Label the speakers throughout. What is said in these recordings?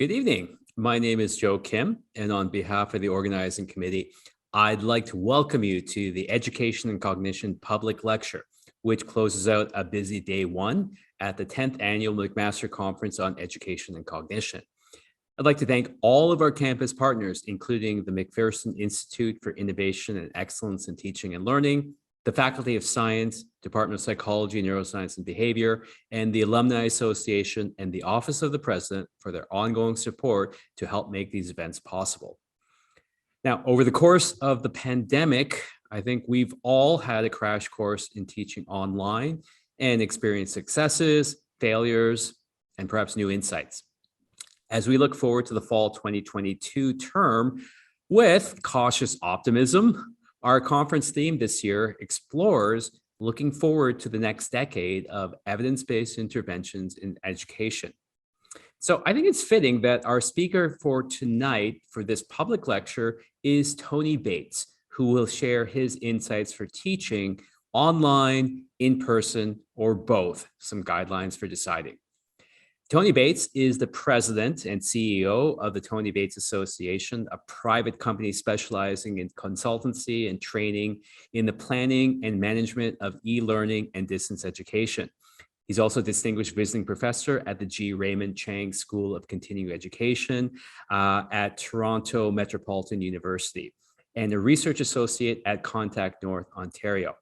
Speaker 1: Good evening. My name is Joe Kim, and on behalf of the organizing committee, I'd like to welcome you to the Education and Cognition Public Lecture, which closes out a busy day one at the 10th Annual McMaster Conference on Education and Cognition. I'd like to thank all of our campus partners, including the McPherson Institute for Innovation and Excellence in Teaching and Learning, the Faculty of Science, Department of Psychology, Neuroscience and Behavior, and the Alumni Association and the Office of the President for their ongoing support to help make these events possible. Now, over the course of the pandemic, I think we've all had a crash course in teaching online and experienced successes, failures, and perhaps new insights. As we look forward to the fall 2022 term with cautious optimism, our conference theme this year explores looking forward to the next decade of evidence-based interventions in education. So I think it's fitting that our speaker for tonight for this public lecture is Tony Bates, who will share his insights for teaching online, in person, or both, some guidelines for deciding. Tony Bates is the president and CEO of the Tony Bates Association, a private company specializing in consultancy and training in the planning and management of e-learning and distance education. He's also a distinguished visiting professor at the G. Raymond Chang School of Continuing Education at Toronto Metropolitan University and a research associate at Contact North, Ontario.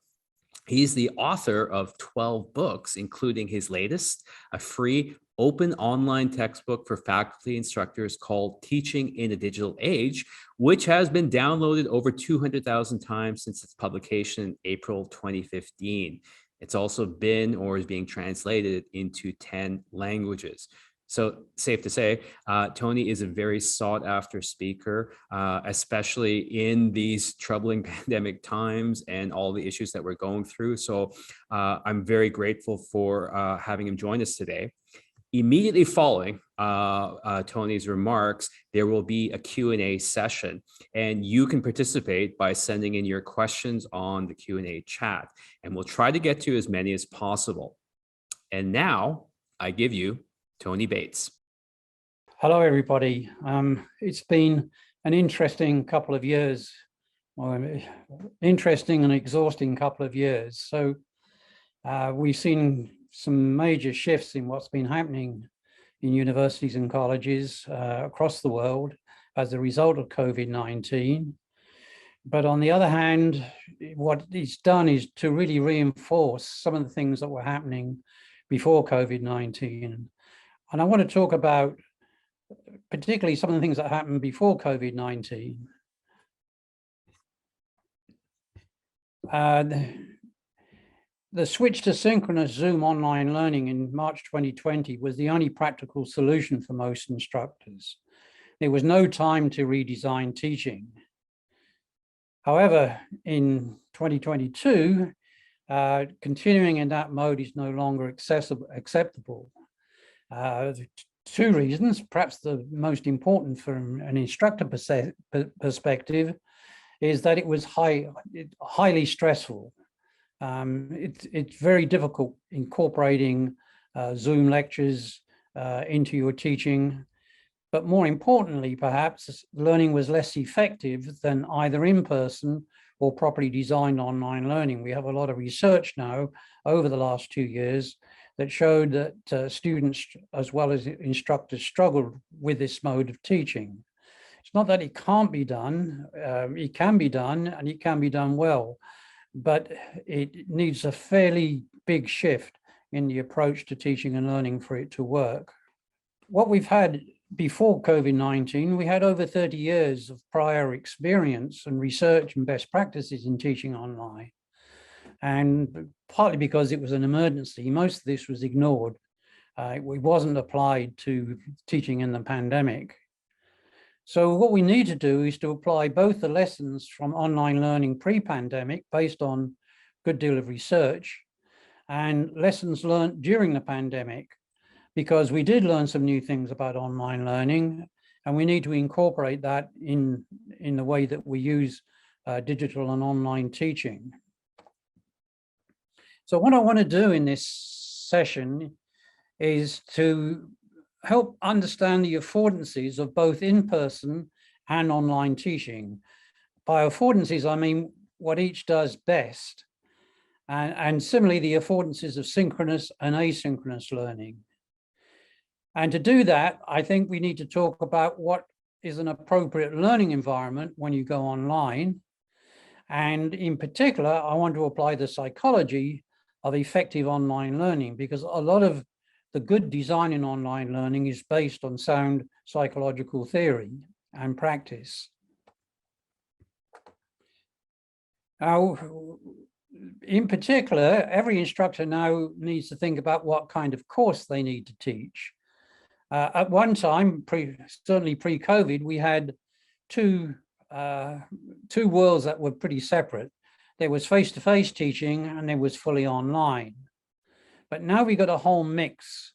Speaker 1: He's the author of 12 books, including his latest, a free open online textbook for faculty instructors called Teaching in a Digital Age, which has been downloaded over 200,000 times since its publication in April 2015. It's also been or is being translated into 10 languages. So safe to say, Tony is a very sought after speaker, especially in these troubling pandemic times and all the issues that we're going through. So I'm very grateful for having him join us today. Immediately following Tony's remarks, there will be a Q&A session, and you can participate by sending in your questions on the Q&A chat, and we'll try to get to as many as possible. And now I give you Tony Bates.
Speaker 2: Hello, everybody. It's been an interesting couple of years, interesting and exhausting couple of years. So we've seen some major shifts in what's been happening in universities and colleges across the world as a result of COVID-19. But on the other hand, what it's done is to really reinforce some of the things that were happening before COVID-19. And I want to talk about particularly some of the things that happened before COVID-19. The switch to synchronous Zoom online learning in March 2020 was the only practical solution for most instructors. There was no time to redesign teaching. However, in 2022, continuing in that mode is no longer acceptable. Two reasons, perhaps the most important from an instructor perspective, is that it was highly stressful. It's very difficult incorporating Zoom lectures into your teaching, but more importantly, perhaps, learning was less effective than either in-person or properly designed online learning. We have a lot of research now over the last 2 years that showed that students as well as instructors struggled with this mode of teaching. It's not that it can't be done, it can be done and it can be done well, but it needs a fairly big shift in the approach to teaching and learning for it to work. What we've had before COVID-19, we had over 30 years of prior experience and research and best practices in teaching online. And partly because it was an emergency, most of this was ignored. It wasn't applied to teaching in the pandemic. So what we need to do is to apply both the lessons from online learning pre-pandemic based on a good deal of research and lessons learned during the pandemic, because we did learn some new things about online learning and we need to incorporate that in the way that we use digital and online teaching. So what I want to do in this session is to help understand the affordances of both in-person and online teaching. By affordances, I mean what each does best, and similarly the affordances of synchronous and asynchronous learning. And to do that, I think we need to talk about what is an appropriate learning environment when you go online. And in particular, I want to apply the psychology of effective online learning, because a lot of the good design in online learning is based on sound psychological theory and practice. Now, in particular, every instructor now needs to think about what kind of course they need to teach. At one time, certainly pre-COVID, we had two worlds that were pretty separate. There was face-to-face teaching and there was fully online. But now we've got a whole mix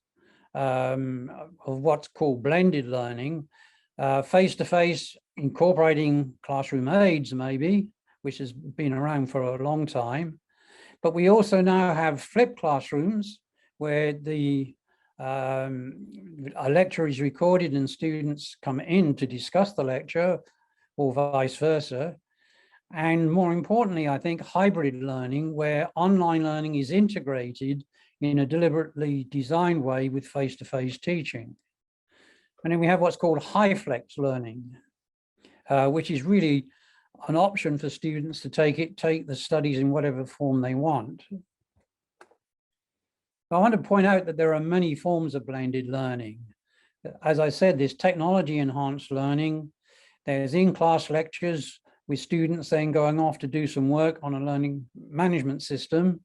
Speaker 2: of what's called blended learning, face-to-face incorporating classroom aids maybe, which has been around for a long time. But we also now have flipped classrooms where a lecture is recorded and students come in to discuss the lecture, or vice versa. And more importantly, I think hybrid learning, where online learning is integrated in a deliberately designed way with face-to-face teaching. And then we have what's called high flex learning, which is really an option for students to take the studies in whatever form they want. I want to point out that there are many forms of blended learning. As I said, there's technology enhanced learning. There's in-class lectures with students then going off to do some work on a learning management system.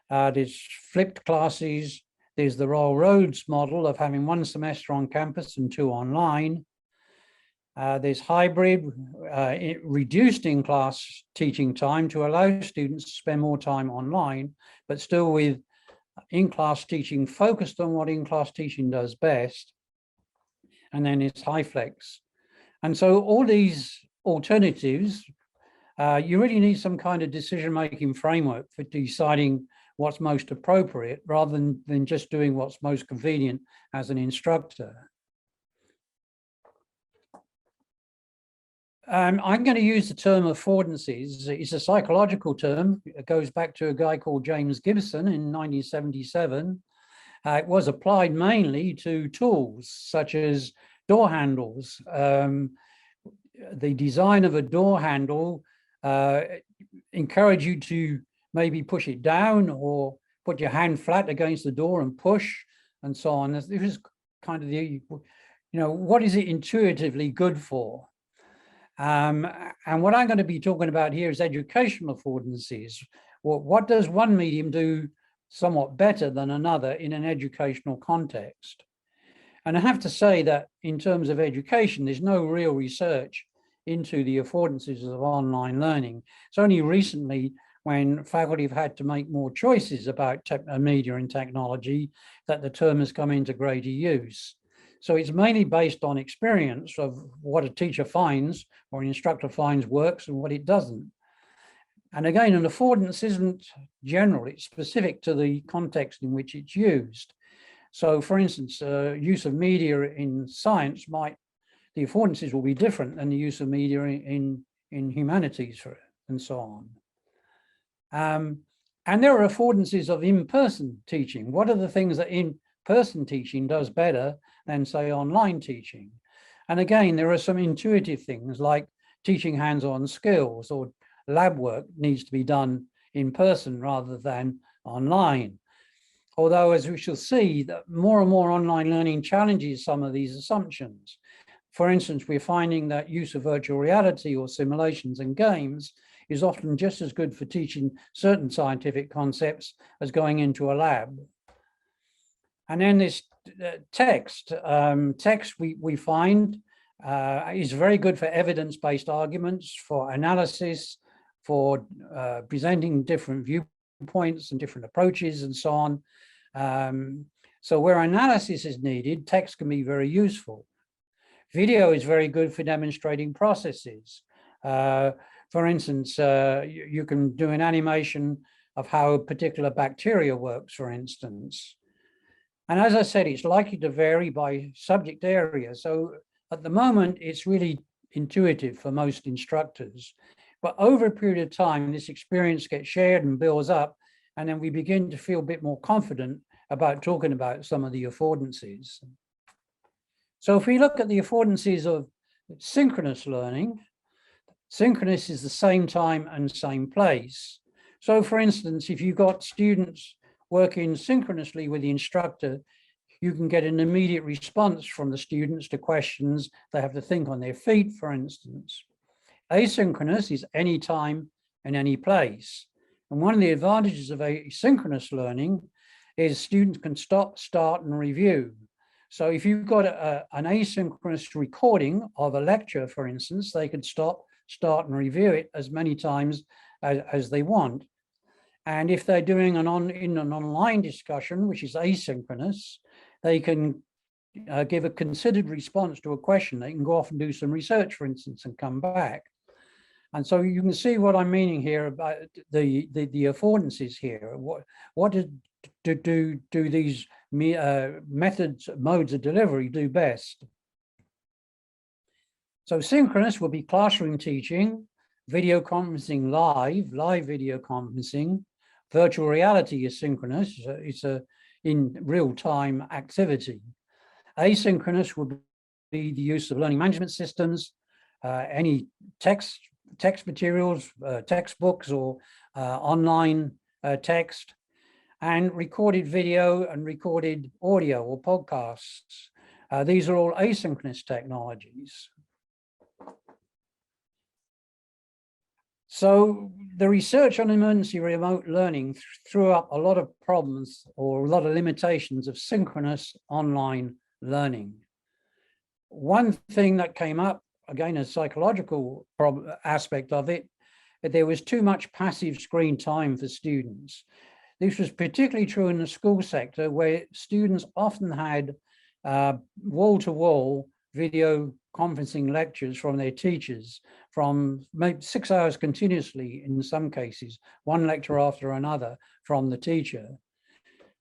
Speaker 2: There's flipped classes. There's the Royal Roads model of having one semester on campus and two online. There's hybrid, reduced in-class teaching time to allow students to spend more time online, but still with in-class teaching focused on what in-class teaching does best. And then it's high flex. And so all these alternatives, you really need some kind of decision-making framework for deciding what's most appropriate rather than just doing what's most convenient as an instructor. I'm going to use the term affordances. It's a psychological term. It goes back to a guy called James Gibson in 1977. It was applied mainly to tools such as door handles. The design of a door handle encourage you to maybe push it down or put your hand flat against the door and push and so on. This is kind of the, what is it intuitively good for? And what I'm going to be talking about here is educational affordances. What does one medium do somewhat better than another in an educational context? And I have to say that in terms of education, there's no real research into the affordances of online learning. It's only recently, when faculty have had to make more choices about media and technology, that the term has come into greater use. So it's mainly based on experience of what a teacher finds or an instructor finds works and what it doesn't. And again, an affordance isn't general, it's specific to the context in which it's used. So for instance, use of media in science the affordances will be different than the use of media in humanities and so on. And there are affordances of in-person teaching. What are the things that in-person teaching does better than, say, online teaching? And again, there are some intuitive things like teaching hands-on skills, or lab work needs to be done in person rather than online. Although, as we shall see, that more and more online learning challenges some of these assumptions. For instance, we're finding that use of virtual reality or simulations and games is often just as good for teaching certain scientific concepts as going into a lab. And then this text we find is very good for evidence-based arguments, for analysis, for presenting different viewpoints and different approaches and so on. So where analysis is needed, text can be very useful. Video is very good for demonstrating processes. For instance, you can do an animation of how a particular bacteria works, for instance. And as I said, it's likely to vary by subject area. So at the moment, it's really intuitive for most instructors. But over a period of time, this experience gets shared and builds up, and then we begin to feel a bit more confident about talking about some of the affordances. So if we look at the affordances of synchronous learning, synchronous is the same time and same place. So for instance, if you've got students working synchronously with the instructor, you can get an immediate response from the students to questions. They have to think on their feet, for instance. Asynchronous is any time and any place. And one of the advantages of asynchronous learning is students can stop, start, and review. So if you've got an asynchronous recording of a lecture, for instance, they could stop, start, and review it as many times as they want. And if they're doing in an online discussion, which is asynchronous, they can give a considered response to a question. They can go off and do some research, for instance, and come back. And so you can see what I'm meaning here about the affordances here. What do these methods, modes of delivery do best? So synchronous will be classroom teaching, video conferencing live video conferencing. Virtual reality is synchronous. It's a in real-time activity. Asynchronous would be the use of learning management systems, any text materials, textbooks, or online text, and recorded video and recorded audio or podcasts. These are all asynchronous technologies. So the research on emergency remote learning threw up a lot of problems or a lot of limitations of synchronous online learning. One thing that came up, again, a psychological aspect of it, there was too much passive screen time for students. This was particularly true in the school sector, where students often had wall-to-wall video conferencing lectures from their teachers from maybe 6 hours continuously in some cases, one lecture after another from the teacher.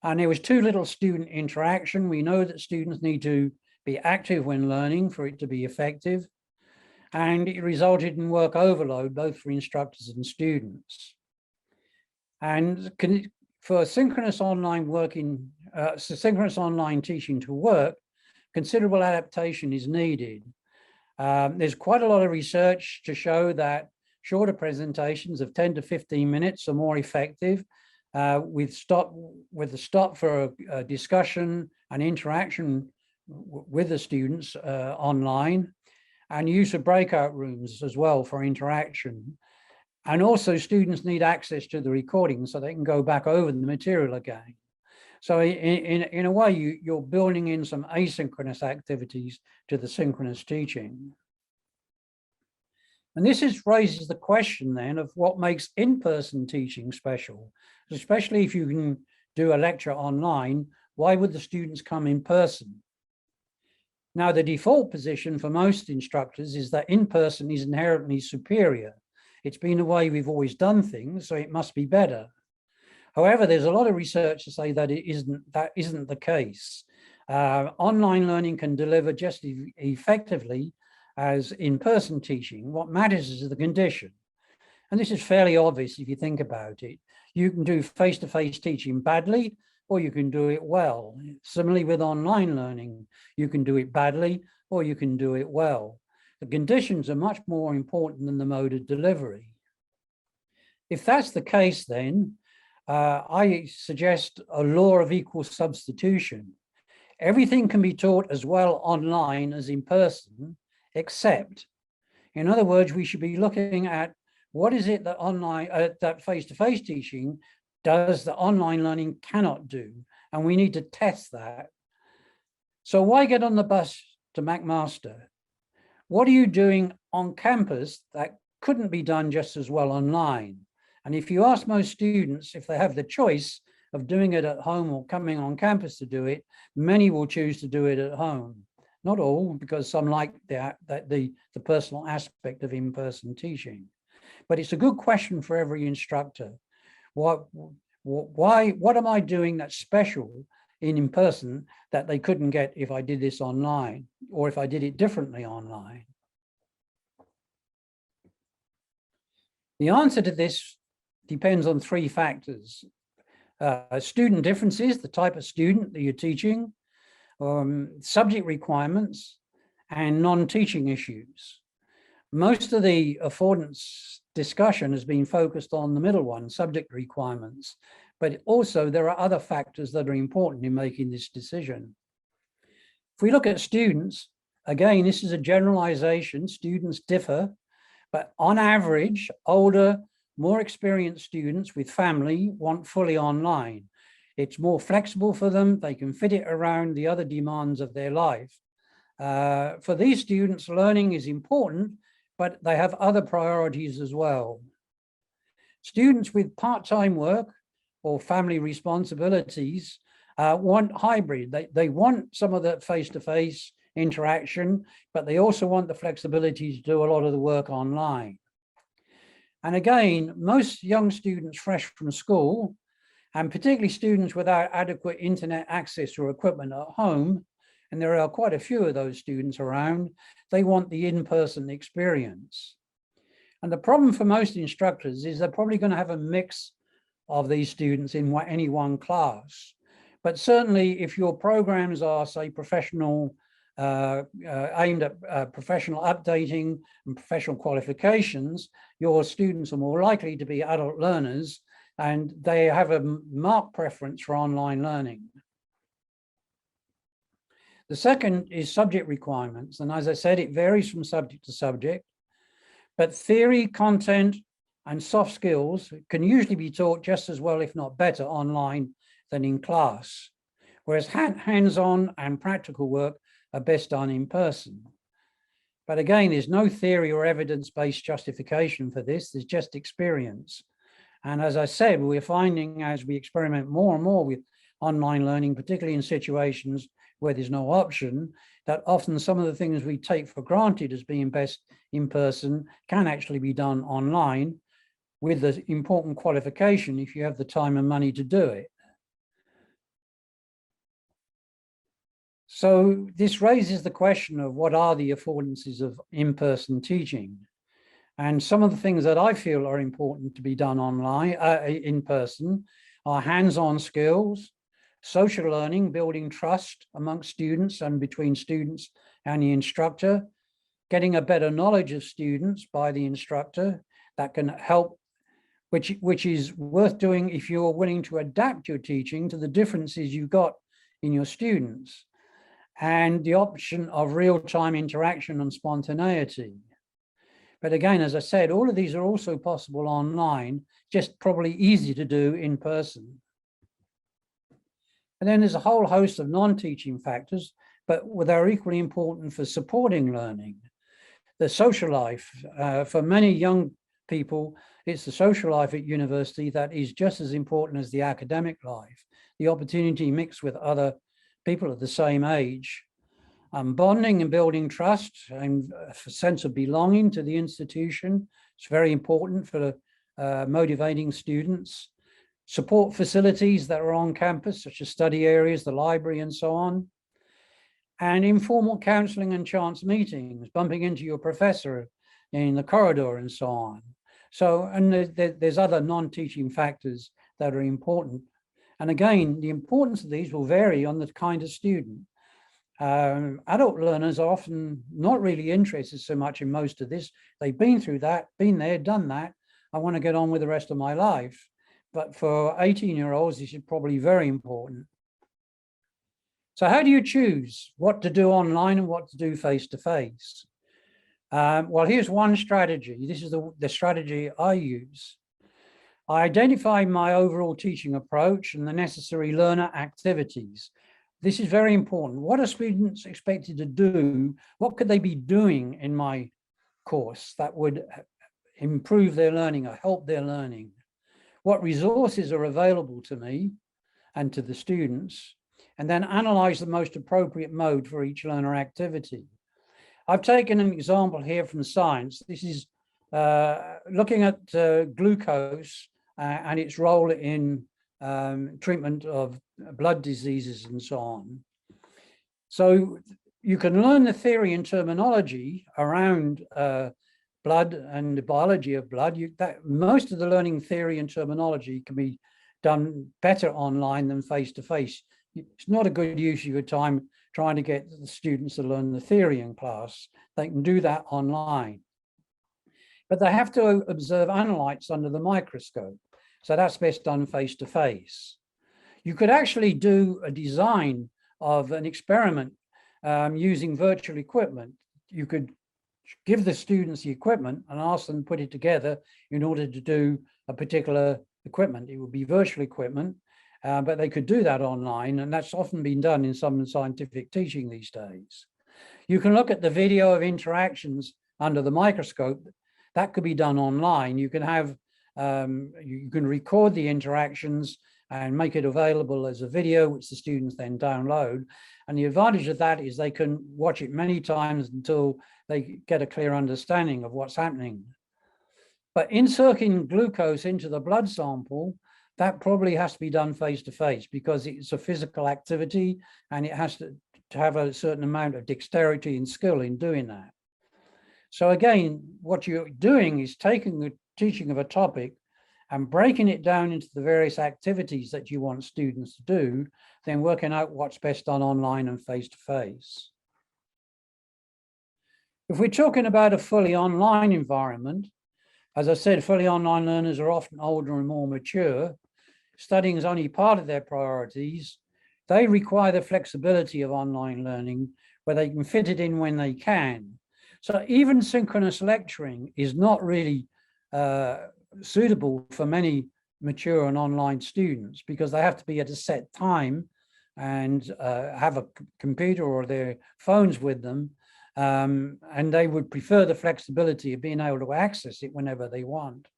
Speaker 2: And there was too little student interaction. We know that students need to be active when learning for it to be effective. And it resulted in work overload, both for instructors and students. And for synchronous online working, synchronous online teaching to work, considerable adaptation is needed. There's quite a lot of research to show that shorter presentations of 10 to 15 minutes are more effective with the stop for a discussion and interaction with the students online, and use of breakout rooms as well for interaction. And also students need access to the recording so they can go back over the material again. So in a way, you're building in some asynchronous activities to the synchronous teaching. And this raises the question then of what makes in-person teaching special, especially if you can do a lecture online. Why would the students come in person? Now, the default position for most instructors is that in-person is inherently superior. It's been the way we've always done things, so it must be better. However, there's a lot of research to say that that isn't the case. Online learning can deliver just as effectively as in-person teaching. What matters is the condition. And this is fairly obvious if you think about it. You can do face-to-face teaching badly, or you can do it well. Similarly with online learning, you can do it badly, or you can do it well. The conditions are much more important than the mode of delivery. If that's the case, then I suggest a law of equal substitution. Everything can be taught as well online as in person, except, in other words, we should be looking at what is it that online, that face-to-face teaching does that online learning cannot do, and we need to test that. So why get on the bus to McMaster? What are you doing on campus that couldn't be done just as well online? And if you ask most students if they have the choice of doing it at home or coming on campus to do it, many will choose to do it at home. Not all, because some like the personal aspect of in-person teaching. But it's a good question for every instructor. What am I doing that's special in person that they couldn't get if I did this online, or if I did it differently online. The answer to this depends on three factors. Student differences, the type of student that you're teaching, subject requirements, and non-teaching issues. Most of the affordance discussion has been focused on the middle one, subject requirements, but also there are other factors that are important in making this decision. If we look at students, again, this is a generalization, students differ, but on average, older, more experienced students with family want fully online. It's more flexible for them. They can fit it around the other demands of their life. For these students, learning is important, but they have other priorities as well. Students with part-time work or family responsibilities want hybrid. They want some of the face-to-face interaction, but they also want the flexibility to do a lot of the work online. And again, most young students fresh from school, and particularly students without adequate internet access or equipment at home, and there are quite a few of those students around, they want the in-person experience. And the problem for most instructors is they're probably going to have a mix of these students in any one class. But certainly if your programs are, say, professional, aimed at professional updating and professional qualifications, your students are more likely to be adult learners, and they have a marked preference for online learning. The second is subject requirements. And as I said, it varies from subject to subject, but theory, content, and soft skills can usually be taught just as well, if not better, online than in class, whereas hands-on and practical work are best done in person. But again, there's no theory or evidence-based justification for this, there's just experience. And as I said, we're finding as we experiment more and more with online learning, particularly in situations where there's no option, that often some of the things we take for granted as being best in person can actually be done online, with the important qualification if you have the time and money to do it. So this raises the question of what are the affordances of in-person teaching? And some of the things that I feel are important to be done online, in person, are hands-on skills, social learning, building trust amongst students and between students and the instructor, getting a better knowledge of students by the instructor that can help, which is worth doing if you're willing to adapt your teaching to the differences you've got in your students, and the option of real-time interaction and spontaneity. But again, as I said, all of these are also possible online, just probably easy to do in person. And then there's a whole host of non-teaching factors, but they're equally important for supporting learning. The social life, for many young people, it's the social life at university that is just as important as the academic life. The opportunity mixed with other people of the same age. Bonding and building trust and a sense of belonging to the institution. It's very important for motivating students. Support facilities that are on campus, such as study areas, the library, and so on. And informal counseling and chance meetings, bumping into your professor in the corridor and so on. So, and there's other non-teaching factors that are important. And again, the importance of these will vary on the kind of student. Adult learners are often not really interested so much in most of this. They've been through that, been there, done that. I want to get on with the rest of my life. But for 18-year-olds, this is probably very important. So how do you choose what to do online and what to do face-to-face? Well, here's one strategy. This is the strategy I use. I identify my overall teaching approach and the necessary learner activities. This is very important. What are students expected to do? What could they be doing in my course that would improve their learning or help their learning? What resources are available to me and to the students? And then analyze the most appropriate mode for each learner activity. I've taken an example here from science. This is looking at glucose and its role in treatment of blood diseases and so on. So you can learn the theory and terminology around blood and the biology of blood. Most of the learning theory and terminology can be done better online than face-to-face. It's not a good use of your time trying to get the students to learn the theory in class. They can do that online. But they have to observe analytes under the microscope. So that's best done face-to-face. You could actually do a design of an experiment using virtual equipment. You could give the students the equipment and ask them to put it together in order to do a particular equipment. It would be virtual equipment, but they could do that online, and that's often been done in some scientific teaching these days. You can look at the video of interactions under the microscope. That could be done online. You can have, you can record the interactions and make it available as a video, which the students then download. And the advantage of that is they can watch it many times until they get a clear understanding of what's happening. But inserting glucose into the blood sample, that probably has to be done face-to-face because it's a physical activity and it has to have a certain amount of dexterity and skill in doing that. So again, what you're doing is taking the teaching of a topic and breaking it down into the various activities that you want students to do, then working out what's best done online and face-to-face. If we're talking about a fully online environment, as I said, fully online learners are often older and more mature. Studying is only part of their priorities. They require the flexibility of online learning where they can fit it in when they can. So even synchronous lecturing is not really suitable for many mature and online students because they have to be at a set time and have a computer or their phones with them. And they would prefer the flexibility of being able to access it whenever they want.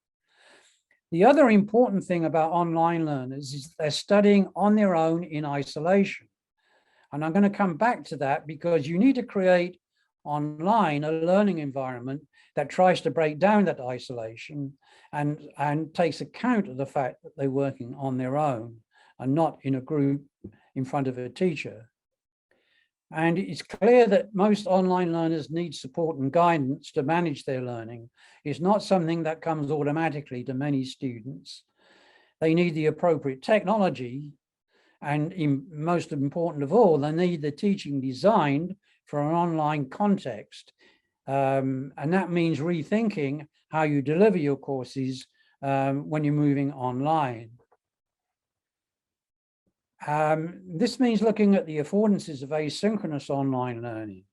Speaker 2: The other important thing about online learners is they're studying on their own in isolation. And I'm going to come back to that because you need to create online a learning environment that tries to break down that isolation and takes account of the fact that they're working on their own and not in a group in front of a teacher. And it's clear that most online learners need support and guidance to manage their learning. It's not something that comes automatically to many students. They need the appropriate technology, and most important of all, they need the teaching designed for an online context. And that means rethinking how you deliver your courses when you're moving online. This means looking at the affordances of asynchronous online learning.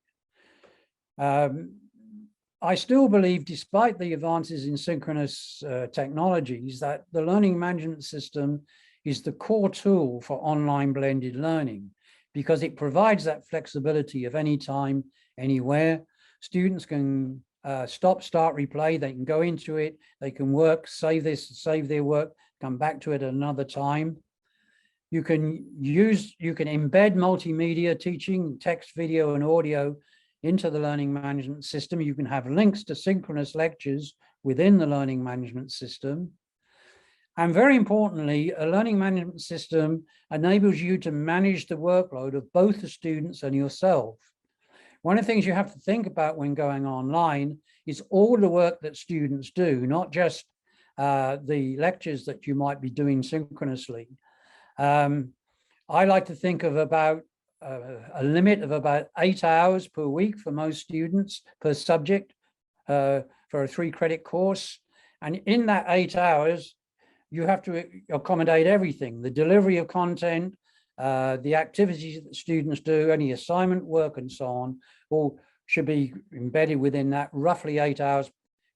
Speaker 2: I still believe, despite the advances in synchronous technologies, that the learning management system is the core tool for online blended learning because it provides that flexibility of any time, anywhere. Students can stop, start, replay. They can go into it. They can work, save their work, come back to it at another time. You can embed multimedia teaching, text, video, and audio into the learning management system. You can have links to synchronous lectures within the learning management system. And very importantly, a learning management system enables you to manage the workload of both the students and yourself. One of the things you have to think about when going online is all the work that students do, not just the lectures that you might be doing synchronously. I like to think of about a limit of about 8 hours per week for most students per subject for a 3-credit course. And in that 8 hours, you have to accommodate everything, the delivery of content, the activities that students do, any assignment work and so on, all should be embedded within that roughly 8 hours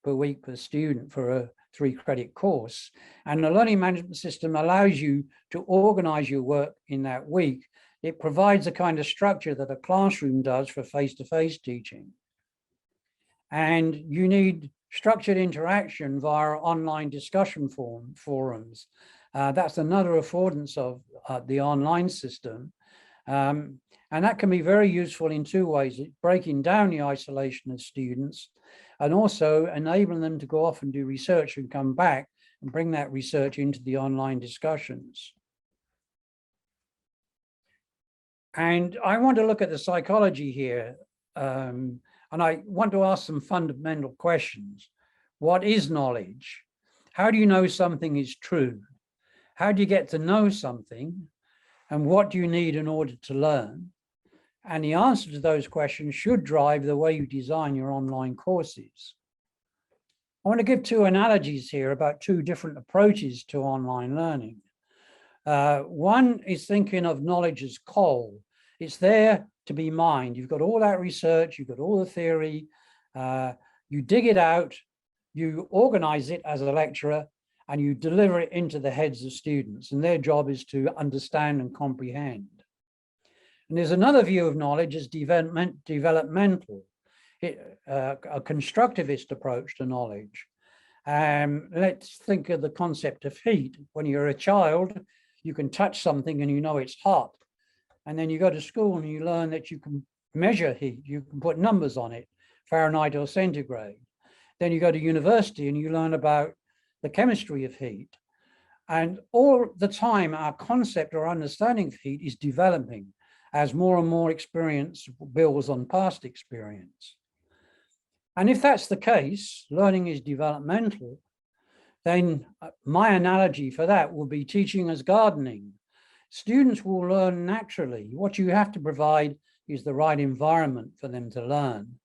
Speaker 2: per week per student for a 3-credit course. And the learning management system allows you to organize your work in that week. It provides a kind of structure that a classroom does for face-to-face teaching. And you need structured interaction via online discussion forums. That's another affordance of the online system. And that can be very useful in 2 ways, breaking down the isolation of students and also enabling them to go off and do research and come back and bring that research into the online discussions. And I want to look at the psychology here. And I want to ask some fundamental questions. What is knowledge? How do you know something is true? How do you get to know something? And what do you need in order to learn? And the answer to those questions should drive the way you design your online courses. I want to give two analogies here about two different approaches to online learning. One is thinking of knowledge as coal. It's there to be mined. You've got all that research, you've got all the theory, you dig it out, you organize it as a lecturer, and you deliver it into the heads of students, and their job is to understand and comprehend. And there's another view of knowledge as developmental, a constructivist approach to knowledge. Let's think of the concept of heat. When you're a child, you can touch something and you know it's hot. And then you go to school and you learn that you can measure heat, you can put numbers on it, Fahrenheit or centigrade. Then you go to university and you learn about the chemistry of heat. And all the time, our concept or understanding of heat is developing as more and more experience builds on past experience. And if that's the case, learning is developmental, then my analogy for that will be teaching as gardening. Students will learn naturally. What you have to provide is the right environment for them to learn.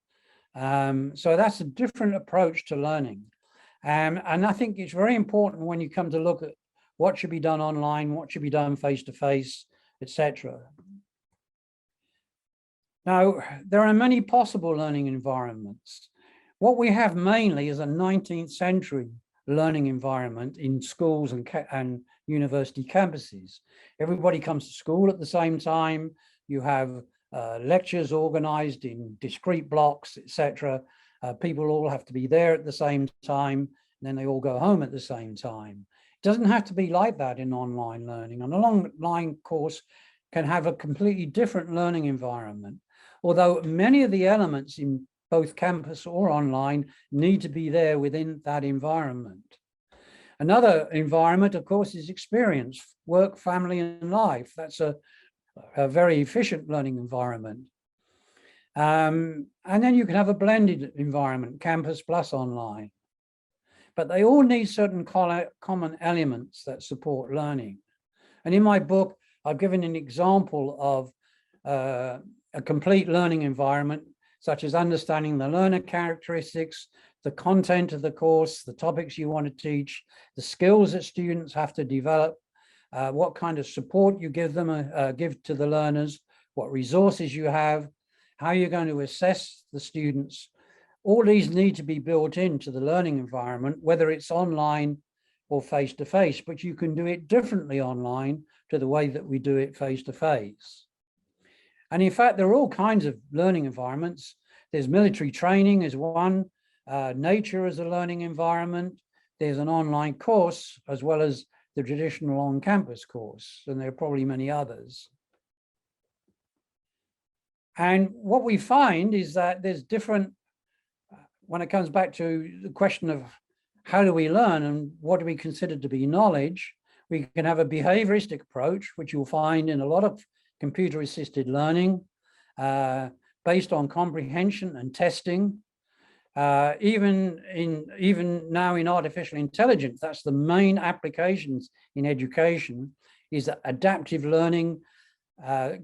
Speaker 2: So that's a different approach to learning. And I think it's very important when you come to look at what should be done online, what should be done face-to-face, etc. Now, there are many possible learning environments. What we have mainly is a 19th century learning environment in schools and university campuses. Everybody comes to school at the same time. You have lectures organized in discrete blocks, etc. People all have to be there at the same time, and then they all go home at the same time. It doesn't have to be like that in online learning. An online course can have a completely different learning environment, although many of the elements in both campus or online need to be there within that environment. Another environment, of course, is experience, work, family, and life. That's a very efficient learning environment. And then you can have a blended environment, campus plus online. But they all need certain common elements that support learning. And in my book, I've given an example of a complete learning environment, such as understanding the learner characteristics, the content of the course, the topics you want to teach, the skills that students have to develop, what kind of support you give them, give to the learners, what resources you have, how you're going to assess the students. All these need to be built into the learning environment, whether it's online or face-to-face, but you can do it differently online to the way that we do it face-to-face. And in fact, there are all kinds of learning environments. There's military training as one, nature as a learning environment. There's an online course as well as the traditional on-campus course, and there are probably many others. And what we find is that there's different, when it comes back to the question of how do we learn and what do we consider to be knowledge, we can have a behavioristic approach, which you'll find in a lot of computer-assisted learning, based on comprehension and testing. Even now in artificial intelligence, that's the main applications in education, is adaptive learning,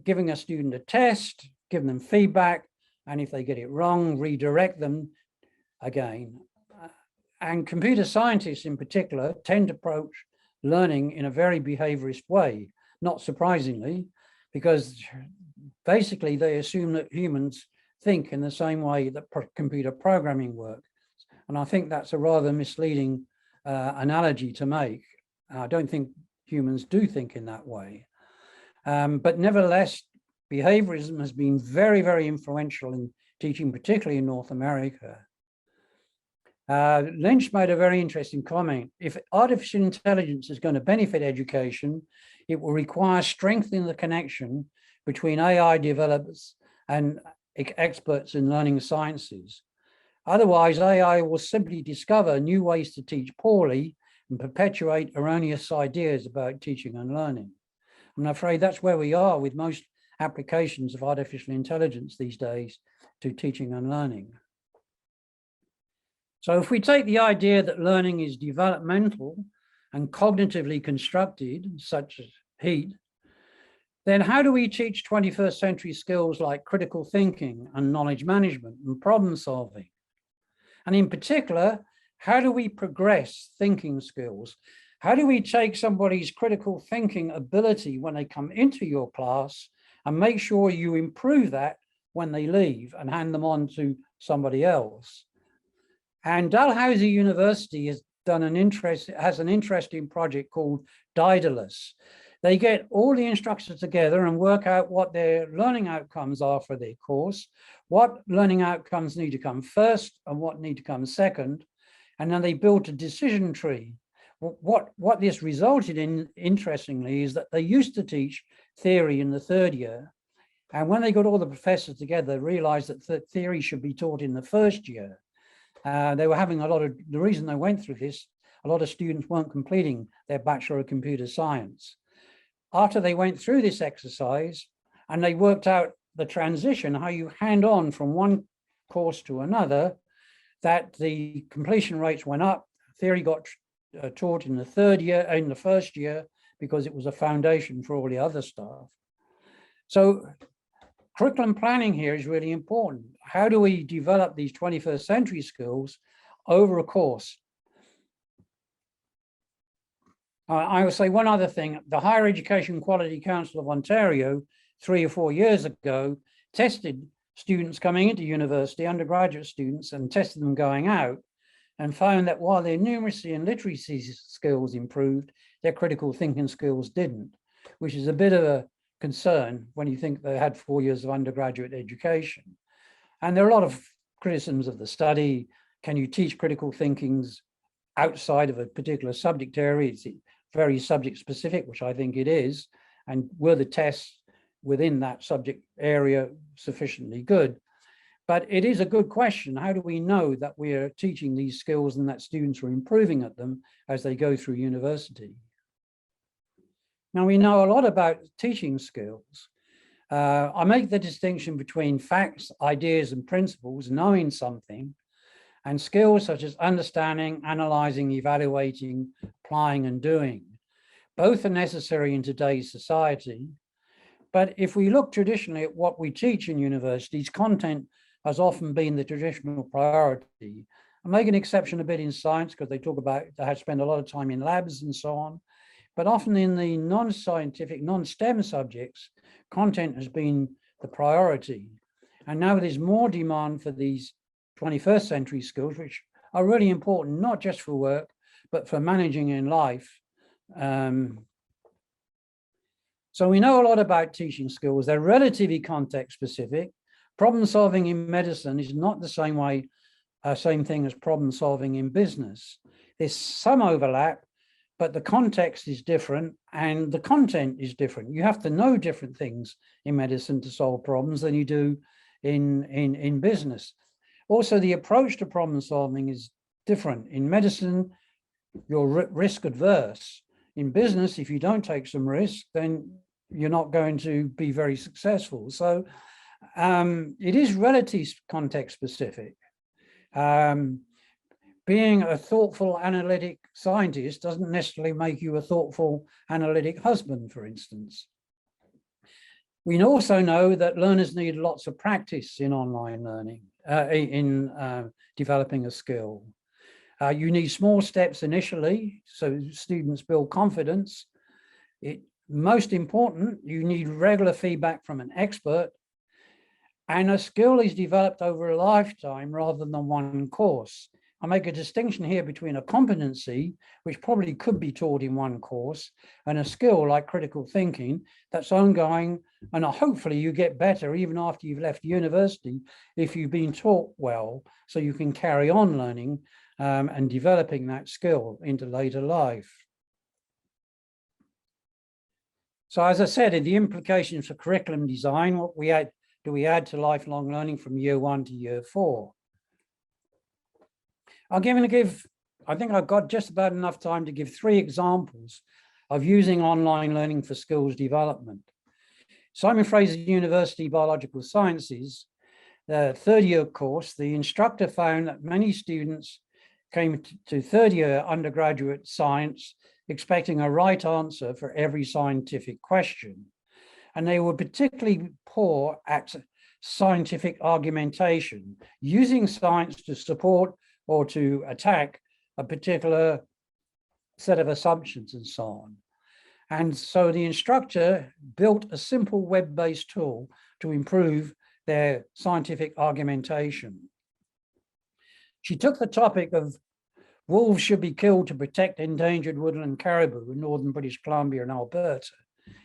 Speaker 2: giving a student a test, giving them feedback, and if they get it wrong, redirect them again. And computer scientists in particular tend to approach learning in a very behaviorist way, not surprisingly, because basically they assume that humans think in the same way that computer programming works. And I think that's a rather misleading analogy to make. I don't think humans do think in that way. But nevertheless, behaviorism has been very, very influential in teaching, particularly in North America. Lynch made a very interesting comment. If artificial intelligence is going to benefit education, it will require strengthening the connection between AI developers and experts in learning sciences. Otherwise, AI will simply discover new ways to teach poorly and perpetuate erroneous ideas about teaching and learning. I'm afraid that's where we are with most applications of artificial intelligence these days to teaching and learning. So if we take the idea that learning is developmental and cognitively constructed, such as heat, then how do we teach 21st century skills like critical thinking and knowledge management and problem solving? And in particular, how do we progress thinking skills? How do we take somebody's critical thinking ability when they come into your class and make sure you improve that when they leave and hand them on to somebody else? And Dalhousie University has an interesting project called Daedalus. They get all the instructors together and work out what their learning outcomes are for their course, what learning outcomes need to come first and what need to come second. And then they built a decision tree. What this resulted in, interestingly, is that they used to teach theory in the third year. And when they got all the professors together, they realized that theory should be taught in the first year. They were having the reason they went through this, a lot of students weren't completing their Bachelor of Computer Science. After they went through this exercise and they worked out the transition, how you hand on from one course to another, that the completion rates went up. Theory got taught in the first year, because it was a foundation for all the other stuff. So curriculum planning here is really important. How do we develop these 21st century skills over a course? I will say one other thing. The Higher Education Quality Council of Ontario, 3 or 4 years ago, tested students coming into university, undergraduate students, and tested them going out, and found that while their numeracy and literacy skills improved, their critical thinking skills didn't, which is a bit of a concern when you think they had 4 years of undergraduate education. And there are a lot of criticisms of the study. Can you teach critical thinkings outside of a particular subject area? It's very subject specific, which I think it is. And were the tests within that subject area sufficiently good? But it is a good question. How do we know that we are teaching these skills and that students are improving at them as they go through university? Now, we know a lot about teaching skills. I make the distinction between facts, ideas, and principles, knowing something, and skills such as understanding, analyzing, evaluating, applying, and doing. Both are necessary in today's society. But if we look traditionally at what we teach in universities, content has often been the traditional priority. I make an exception a bit in science because they talk about they have to spend a lot of time in labs and so on. But often in the non-scientific, non-STEM subjects, content has been the priority. And now there's more demand for these 21st century skills, which are really important, not just for work, but for managing in life. So we know a lot about teaching skills. They're relatively context specific. Problem solving in medicine is not the same thing as problem solving in business. There's some overlap, but the context is different and the content is different. You have to know different things in medicine to solve problems than you do in business. Also, the approach to problem solving is different. In medicine, you're risk adverse. In business, if you don't take some risk, then you're not going to be very successful. So it is relative context specific. Being a thoughtful analytic scientist doesn't necessarily make you a thoughtful analytic husband, for instance. We also know that learners need lots of practice in online learning, in developing a skill. You need small steps initially, so students build confidence. Most important, you need regular feedback from an expert, and a skill is developed over a lifetime rather than one course. I make a distinction here between a competency, which probably could be taught in one course, and a skill like critical thinking that's ongoing, and hopefully you get better even after you've left university if you've been taught well, so you can carry on learning and developing that skill into later life. So as I said, in the implications for curriculum design, what do we add to lifelong learning from year 1 to year 4? I think I've got just about enough time to give 3 examples of using online learning for skills development. Simon Fraser University Biological Sciences, the third-year course, the instructor found that many students came to third-year undergraduate science expecting a right answer for every scientific question. And they were particularly poor at scientific argumentation, using science to support or to attack a particular set of assumptions and so on. And so the instructor built a simple web-based tool to improve their scientific argumentation. She took the topic of wolves should be killed to protect endangered woodland caribou in northern British Columbia and Alberta.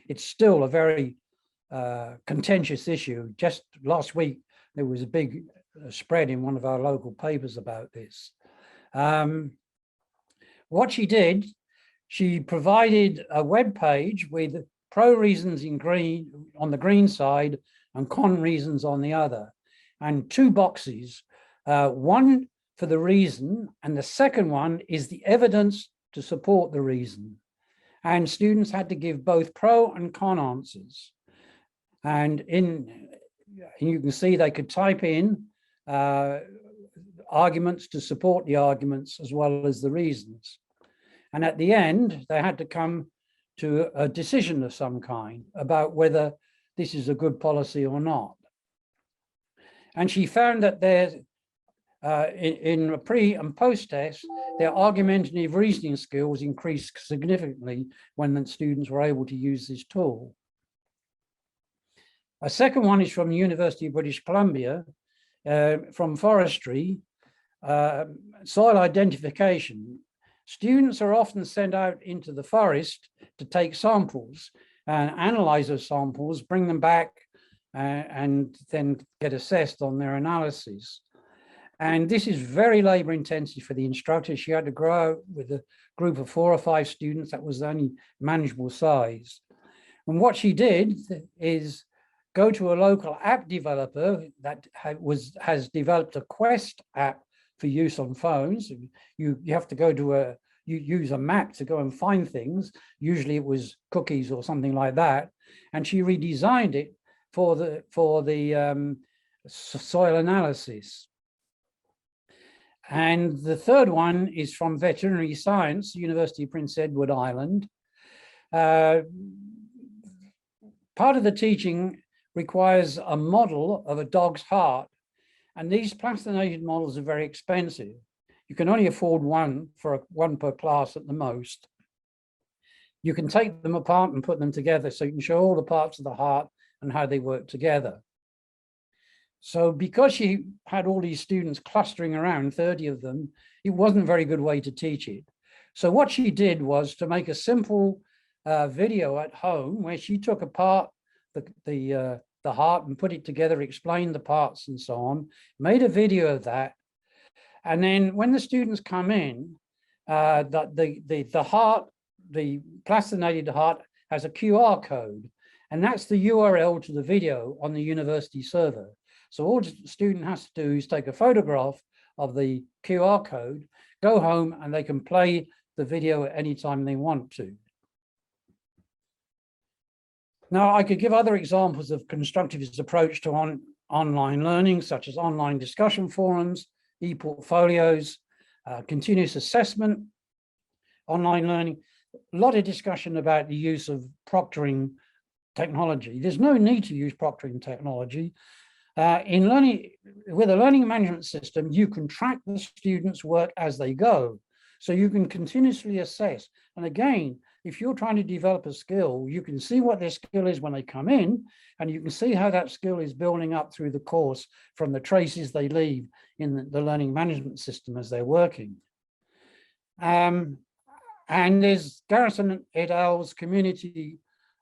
Speaker 2: It's still a very contentious issue. Just last week, there was a big spread in one of our local papers about this. What she did, she provided a web page with pro reasons in green on the green side and con reasons on the other, and two boxes, one for the reason, and the second one is the evidence to support the reason. And students had to give both pro and con answers. And you can see they could type in arguments to support the arguments as well as the reasons. And at the end, they had to come to a decision of some kind about whether this is a good policy or not. And she found that there's, in a pre and post test, their argumentative reasoning skills increased significantly when the students were able to use this tool. A second one is from the University of British Columbia, from forestry, soil identification. Students are often sent out into the forest to take samples and analyze those samples, bring them back, and then get assessed on their analysis. And this is very labor intensive for the instructor. She had to grow out with a group of 4 or 5 students that was the only manageable size. And what she did is go to a local app developer that has developed a Quest app for use on phones. You have to go to you use a map to go and find things. Usually it was cookies or something like that. And she redesigned it for the soil analysis. And the third one is from veterinary science, University of Prince Edward Island. Part of the teaching requires a model of a dog's heart. And these plastinated models are very expensive. You can only afford one per class at the most. You can take them apart and put them together so you can show all the parts of the heart and how they work together. So because she had all these students clustering around, 30 of them, it wasn't a very good way to teach it. So what she did was to make a simple video at home where she took apart the heart and put it together, explained the parts and so on, made a video of that. And then when the students come in, the heart, the plastinated heart has a QR code, and that's the URL to the video on the university server. So all the student has to do is take a photograph of the QR code, go home, and they can play the video at any time they want to. Now, I could give other examples of constructivist approach to online learning, such as online discussion forums, e-portfolios, continuous assessment, online learning. A lot of discussion about the use of proctoring technology. There's no need to use proctoring technology. In learning, with a learning management system, you can track the students' work as they go. So you can continuously assess. And again, if you're trying to develop a skill, you can see what their skill is when they come in, and you can see how that skill is building up through the course from the traces they leave in the learning management system as they're working. And there's Garrison et al.'s community